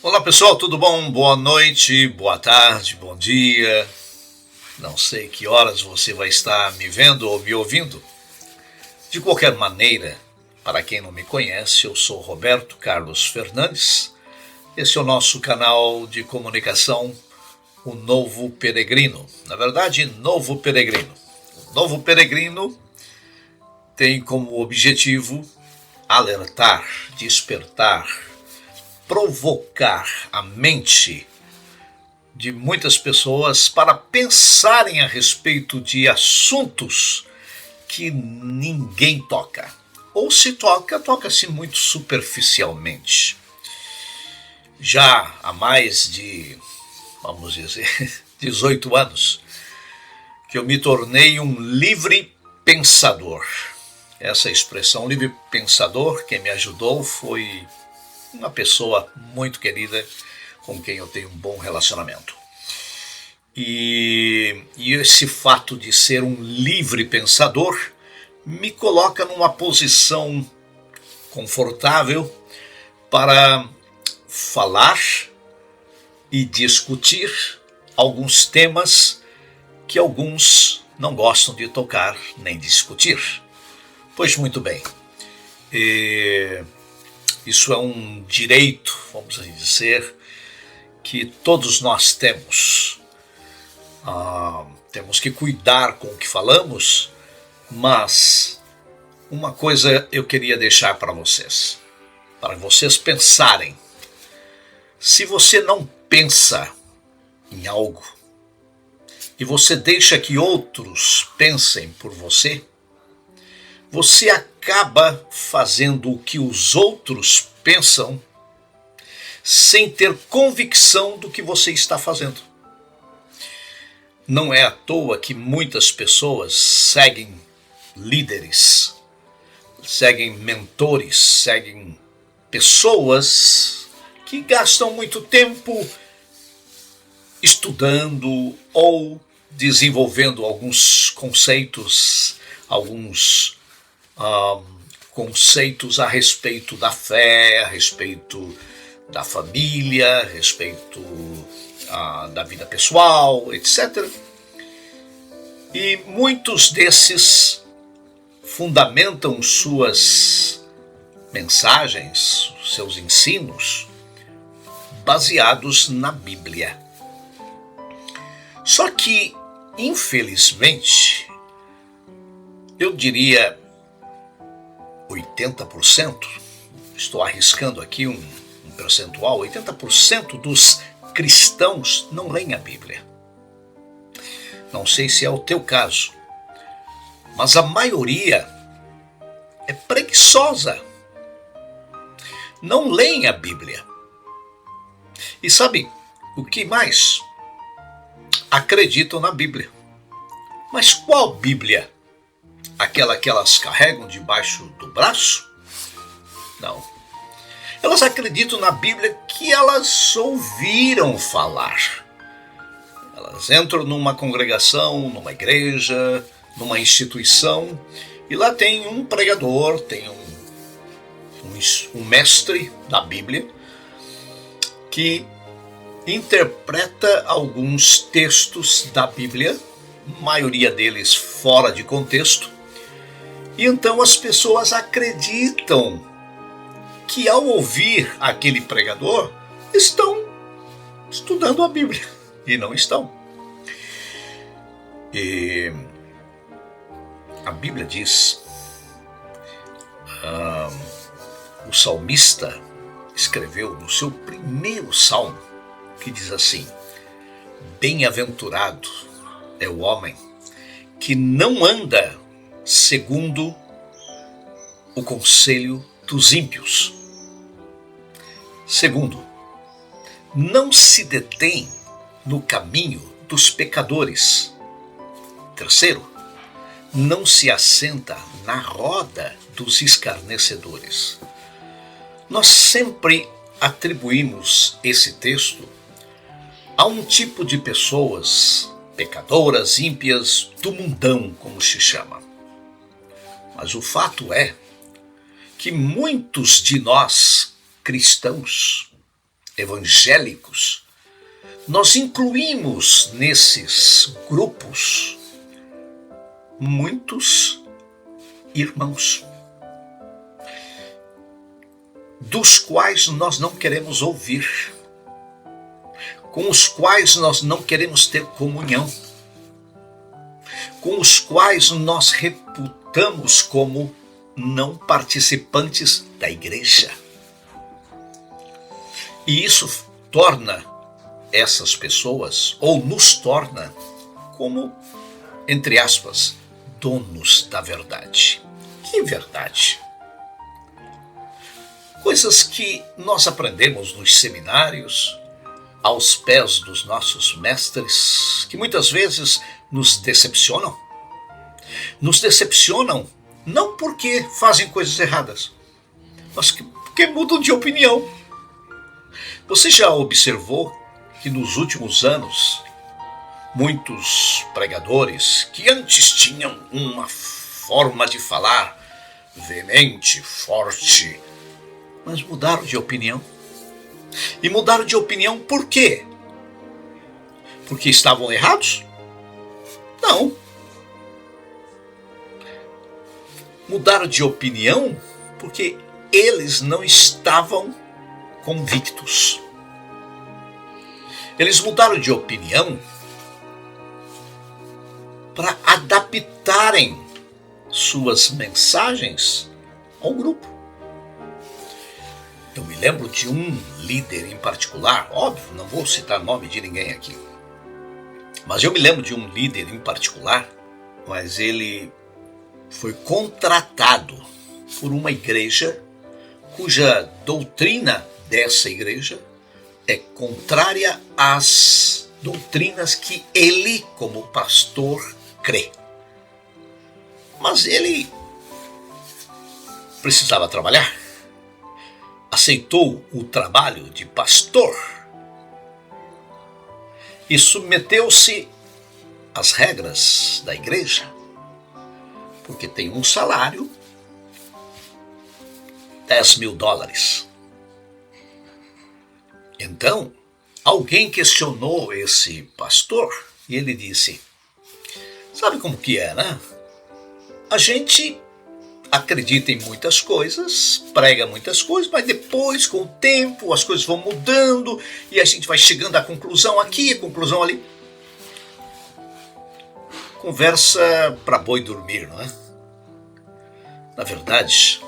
Olá pessoal, tudo bom? Boa noite, boa tarde, bom dia. Não sei que horas você vai estar me vendo ou me ouvindo. De qualquer maneira, para quem não me conhece, eu sou Roberto Carlos Fernandes. Esse é o nosso canal de comunicação, o Novo Peregrino. Na verdade, Novo Peregrino. O Novo Peregrino tem como objetivo alertar, despertar, provocar a mente de muitas pessoas para pensarem a respeito de assuntos que ninguém toca. Ou se toca, toca-se muito superficialmente. Já há mais de, vamos dizer, 18 anos, que eu me tornei um livre pensador. Essa expressão livre pensador, quem me ajudou foi uma pessoa muito querida com quem eu tenho um bom relacionamento. E esse fato de ser um livre pensador me coloca numa posição confortável para falar e discutir alguns temas que alguns não gostam de tocar nem discutir. Pois muito bem, isso é um direito, vamos dizer, que todos nós temos. Temos que cuidar com o que falamos, mas uma coisa eu queria deixar para vocês pensarem. Se você não pensa em algo e você deixa que outros pensem por você, você acaba fazendo o que os outros pensam sem ter convicção do que você está fazendo. Não é à toa que muitas pessoas seguem líderes, seguem mentores, seguem pessoas que gastam muito tempo estudando ou desenvolvendo alguns conceitos, conceitos a respeito da fé, a respeito da família, a respeito da vida pessoal, etc. E muitos desses fundamentam suas mensagens, seus ensinos, baseados na Bíblia. Só que, infelizmente, eu diria 80%, estou arriscando aqui um percentual, 80% dos cristãos não leem a Bíblia. Não sei se é o teu caso, mas a maioria é preguiçosa. Não leem a Bíblia. E sabe o que mais? Acreditam na Bíblia. Mas qual Bíblia? Aquela que elas carregam debaixo do braço? Não. Elas acreditam na Bíblia que elas ouviram falar. Elas entram numa congregação, numa igreja, numa instituição, e lá tem um pregador, tem um mestre da Bíblia, que interpreta alguns textos da Bíblia, maioria deles fora de contexto, e então as pessoas acreditam que ao ouvir aquele pregador, estão estudando a Bíblia, e não estão. E a Bíblia diz, o salmista escreveu no seu primeiro salmo, que diz assim: bem-aventurado é o homem que não anda segundo o conselho dos ímpios. Segundo, não se detém no caminho dos pecadores. Terceiro, não se assenta na roda dos escarnecedores. Nós sempre atribuímos esse texto a um tipo de pessoas pecadoras, ímpias, do mundão, como se chama. Mas o fato é que muitos de nós, cristãos, evangélicos, nós incluímos nesses grupos muitos irmãos, dos quais nós não queremos ouvir, com os quais nós não queremos ter comunhão, com os quais nós reputamos como não participantes da igreja. E isso torna essas pessoas, ou nos torna, como, entre aspas, donos da verdade. Que verdade? Coisas que nós aprendemos nos seminários, aos pés dos nossos mestres, que muitas vezes nos decepcionam. Nos decepcionam não porque fazem coisas erradas, mas porque mudam de opinião. Você já observou que nos últimos anos, muitos pregadores que antes tinham uma forma de falar veemente, forte, mas mudaram de opinião? E mudaram de opinião por quê? Porque estavam errados? Não. Mudaram de opinião porque eles não estavam convictos. Eles mudaram de opinião para adaptarem suas mensagens ao grupo. Eu me lembro de um líder em particular, óbvio, não vou citar nome de ninguém aqui, mas eu me lembro de um líder em particular, mas ele foi contratado por uma igreja cuja doutrina dessa igreja é contrária às doutrinas que ele, como pastor, crê. Mas ele precisava trabalhar. Aceitou o trabalho de pastor e submeteu-se às regras da igreja, porque tem um salário, $10.000. Então, alguém questionou esse pastor e ele disse: sabe como que é, né? A gente acredita em muitas coisas, prega muitas coisas, mas depois, com o tempo, as coisas vão mudando e a gente vai chegando à conclusão aqui, à conclusão ali. Conversa para boi dormir, não é? Na verdade,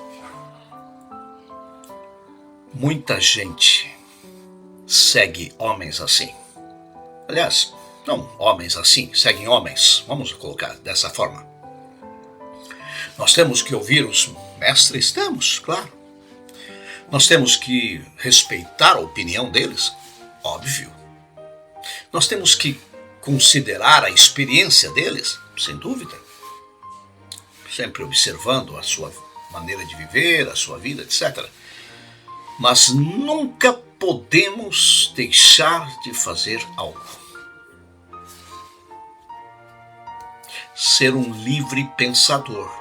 muita gente segue homens assim. Aliás, não homens assim, seguem homens, vamos colocar dessa forma. Nós temos que ouvir os mestres? Temos, claro. Nós temos que respeitar a opinião deles? Óbvio. Nós temos que considerar a experiência deles? Sem dúvida. Sempre observando a sua maneira de viver, a sua vida, etc. Mas nunca podemos deixar de fazer algo. Ser um livre pensador.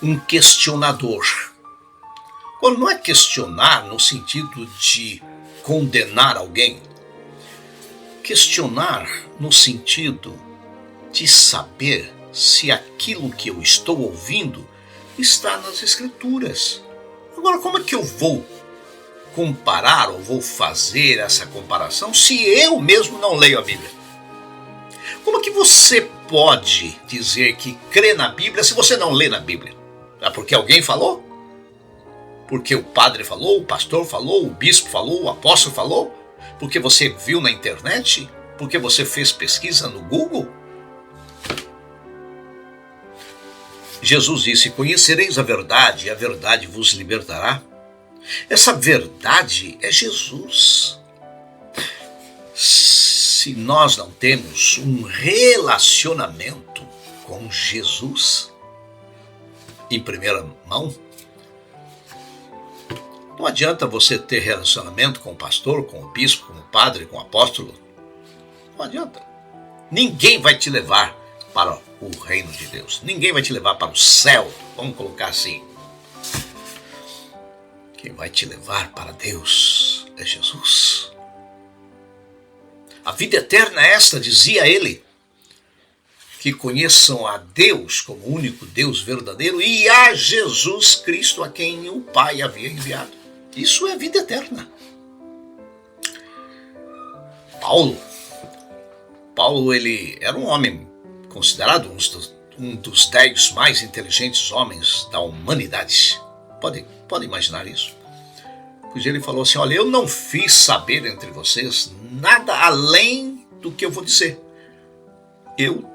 Um questionador. Quando não é questionar no sentido de condenar alguém. Questionar no sentido de saber se aquilo que eu estou ouvindo está nas Escrituras. Agora, como é que eu vou comparar ou vou fazer essa comparação se eu mesmo não leio a Bíblia? Como é que você pode dizer que crê na Bíblia se você não lê na Bíblia? É porque alguém falou? Porque o padre falou, o pastor falou, o bispo falou, o apóstolo falou? Porque você viu na internet? Porque você fez pesquisa no Google? Jesus disse: conhecereis a verdade e a verdade vos libertará. Essa verdade é Jesus. Se nós não temos um relacionamento com Jesus, em primeira mão, não adianta você ter relacionamento com o pastor, com o bispo, com o padre, com o apóstolo. Não adianta. Ninguém vai te levar para o reino de Deus. Ninguém vai te levar para o céu. Vamos colocar assim. Quem vai te levar para Deus é Jesus. A vida eterna é esta, dizia ele, que conheçam a Deus como o único Deus verdadeiro e a Jesus Cristo a quem o Pai havia enviado. Isso é a vida eterna. Paulo, ele era um homem considerado um dos 10 mais inteligentes homens da humanidade. Pode imaginar isso? Pois ele falou assim, olha, eu não fiz saber entre vocês nada além do que eu vou dizer. Eu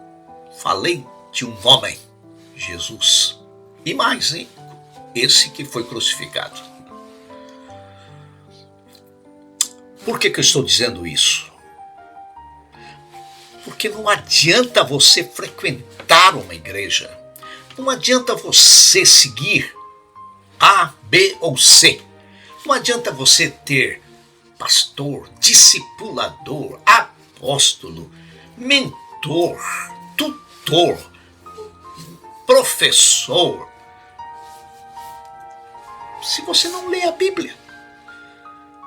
falei de um homem, Jesus. E mais, hein? Esse que foi crucificado. Por que eu estou dizendo isso? Porque não adianta você frequentar uma igreja. Não adianta você seguir A, B ou C. Não adianta você ter pastor, discipulador, apóstolo, mentor, tutor, professor, se você não lê a Bíblia,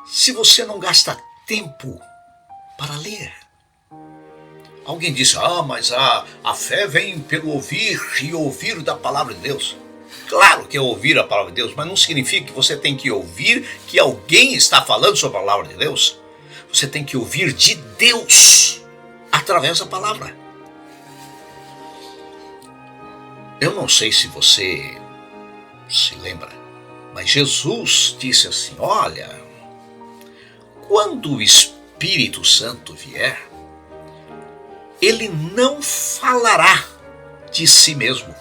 se você não gasta tempo para ler. Alguém diz, mas a fé vem pelo ouvir e ouvir da palavra de Deus. Claro que é ouvir a palavra de Deus, mas não significa que você tem que ouvir que alguém está falando sobre a palavra de Deus. Você tem que ouvir de Deus através da palavra. Eu não sei se você se lembra, mas Jesus disse assim, olha, quando o Espírito Santo vier, ele não falará de si mesmo,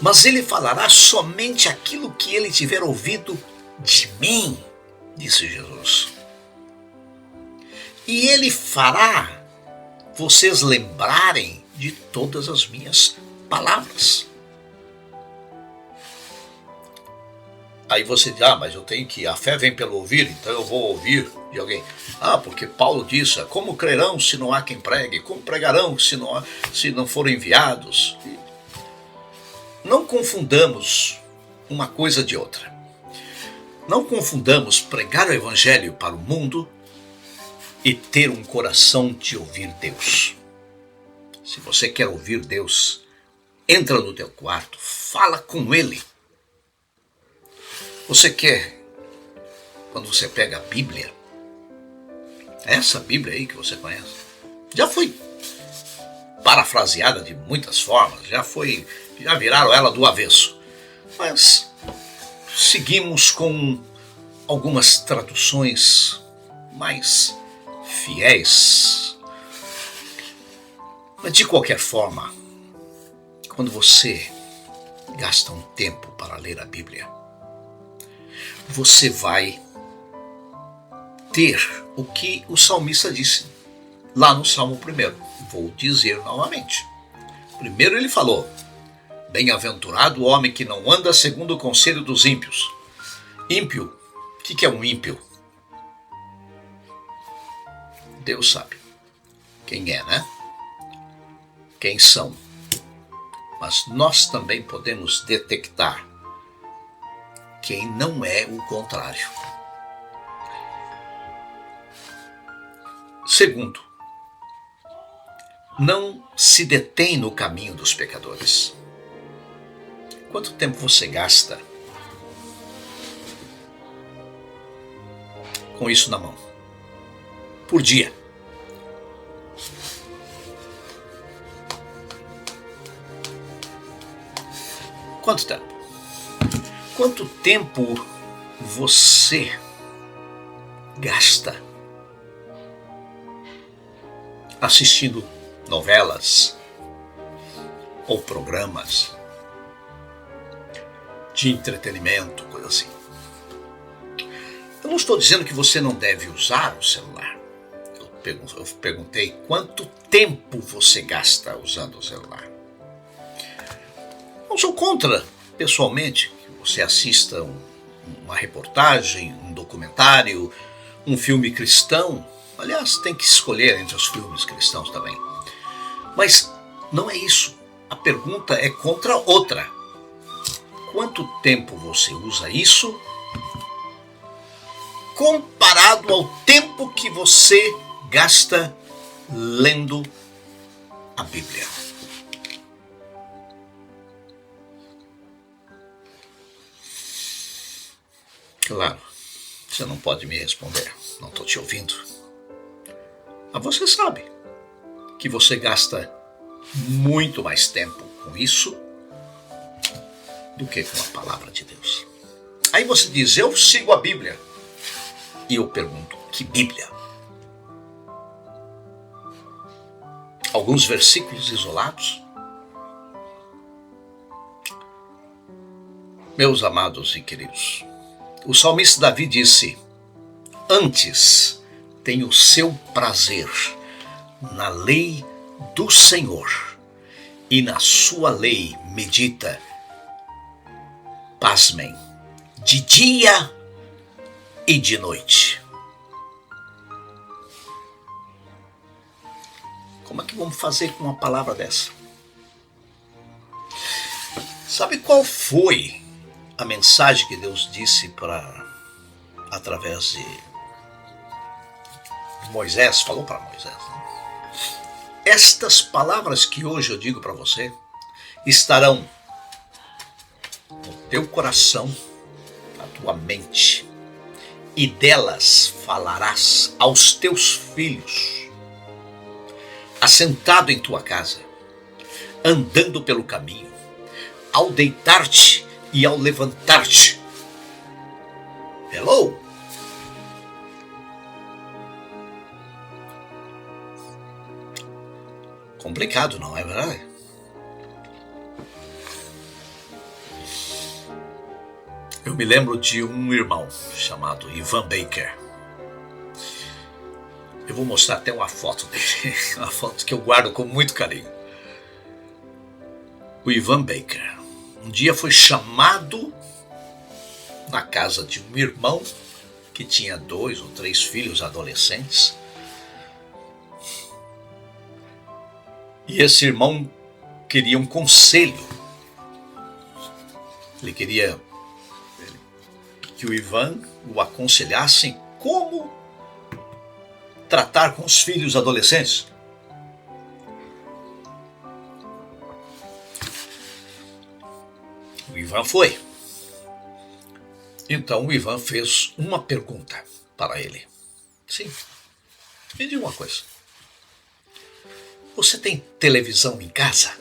mas ele falará somente aquilo que ele tiver ouvido de mim, disse Jesus. E ele fará vocês lembrarem de todas as minhas palavras. Aí você diz, mas eu tenho que, a fé vem pelo ouvir, então eu vou ouvir de alguém. Porque Paulo disse, como crerão se não há quem pregue? Como pregarão se não forem enviados? Não confundamos uma coisa de outra. Não confundamos pregar o evangelho para o mundo e ter um coração de ouvir Deus. Se você quer ouvir Deus, entra no teu quarto, fala com Ele. Você quer, quando você pega a Bíblia, essa Bíblia aí que você conhece, já foi parafraseada de muitas formas, já viraram ela do avesso. Mas seguimos com algumas traduções mais fiéis. Mas de qualquer forma, quando você gasta um tempo para ler a Bíblia, você vai ter o que o salmista disse lá no Salmo 1. Vou dizer novamente. Primeiro ele falou, bem-aventurado o homem que não anda segundo o conselho dos ímpios. Ímpio, o que é um ímpio? Deus sabe quem é, né? Quem são. Mas nós também podemos detectar quem não é o contrário. Segundo, não se detém no caminho dos pecadores. Quanto tempo você gasta com isso na mão? Por dia. Quanto tempo? Quanto tempo você gasta assistindo novelas ou programas de entretenimento, coisa assim? Eu não estou dizendo que você não deve usar o celular. Eu perguntei quanto tempo você gasta usando o celular. Não sou contra, pessoalmente, que você assista uma reportagem, um documentário, um filme cristão. Aliás, tem que escolher entre os filmes cristãos também. Mas não é isso. A pergunta é contra outra. Quanto tempo você usa isso comparado ao tempo que você gasta lendo a Bíblia? Claro, você não pode me responder, não estou te ouvindo. Mas você sabe que você gasta muito mais tempo com isso do que com a palavra de Deus. Aí você diz, eu sigo a Bíblia. E eu pergunto, que Bíblia? Alguns versículos isolados? Meus amados e queridos, o salmista Davi disse, antes tenho seu prazer na lei do Senhor, e na sua lei medita, pasmem, de dia e de noite. Como é que vamos fazer com uma palavra dessa? Sabe qual foi a mensagem que Deus disse através de Moisés? Falou para Moisés, né? Estas palavras que hoje eu digo para você estarão no teu coração, na tua mente, e delas falarás aos teus filhos, assentado em tua casa, andando pelo caminho, ao deitar-te e ao levantar-te. Hello? Complicado, não é verdade? Eu me lembro de um irmão chamado Ivan Baker. Eu vou mostrar até uma foto dele, uma foto que eu guardo com muito carinho. O Ivan Baker um dia foi chamado na casa de um irmão que tinha 2 ou 3 filhos adolescentes. E esse irmão queria um conselho. Ele queria que o Ivan o aconselhasse em como tratar com os filhos adolescentes. O Ivan foi. Então o Ivan fez uma pergunta para ele. Sim, me diga uma coisa. Você tem televisão em casa?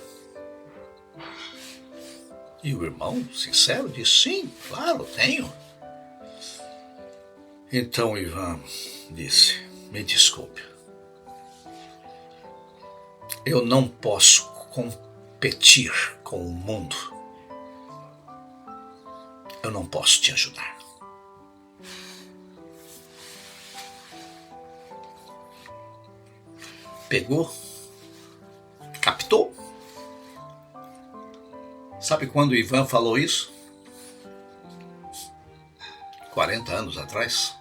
E o irmão, sincero, disse, sim, claro, tenho. Então o Ivan disse, me desculpe, eu não posso competir com o mundo. Eu não posso te ajudar. Pegou? Captou? Sabe quando o Ivan falou isso? 40 anos atrás.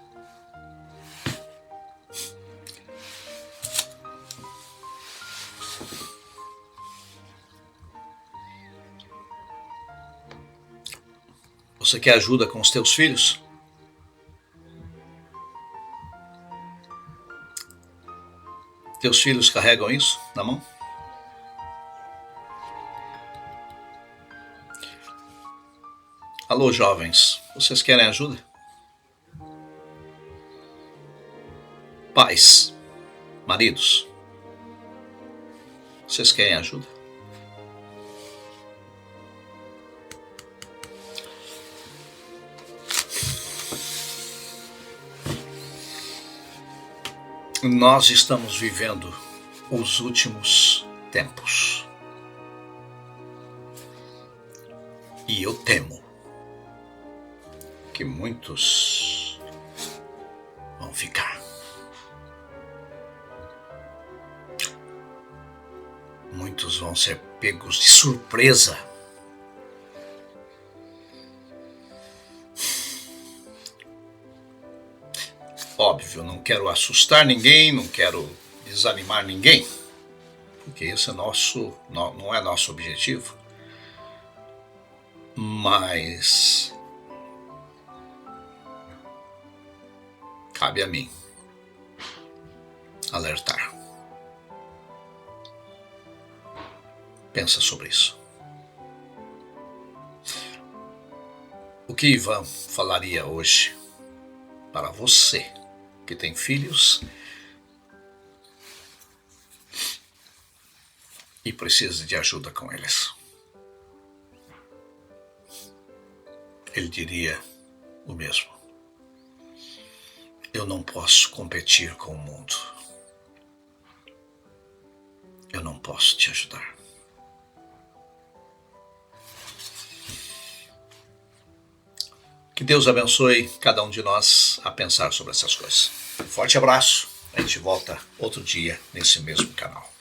Você quer ajuda com os teus filhos? Teus filhos carregam isso na mão? Alô, jovens, vocês querem ajuda? Pais, maridos, vocês querem ajuda? Nós estamos vivendo os últimos tempos. E eu temo que muitos vão ficar. Muitos vão ser pegos de surpresa. Óbvio, não quero assustar ninguém, não quero desanimar ninguém, porque esse é não é nosso objetivo. Mas cabe a mim alertar. Pensa sobre isso. O que Ivan falaria hoje para você que tem filhos e precisa de ajuda com eles? Ele diria o mesmo. Eu não posso competir com o mundo. Eu não posso te ajudar. Que Deus abençoe cada um de nós a pensar sobre essas coisas. Um forte abraço. A gente volta outro dia nesse mesmo canal.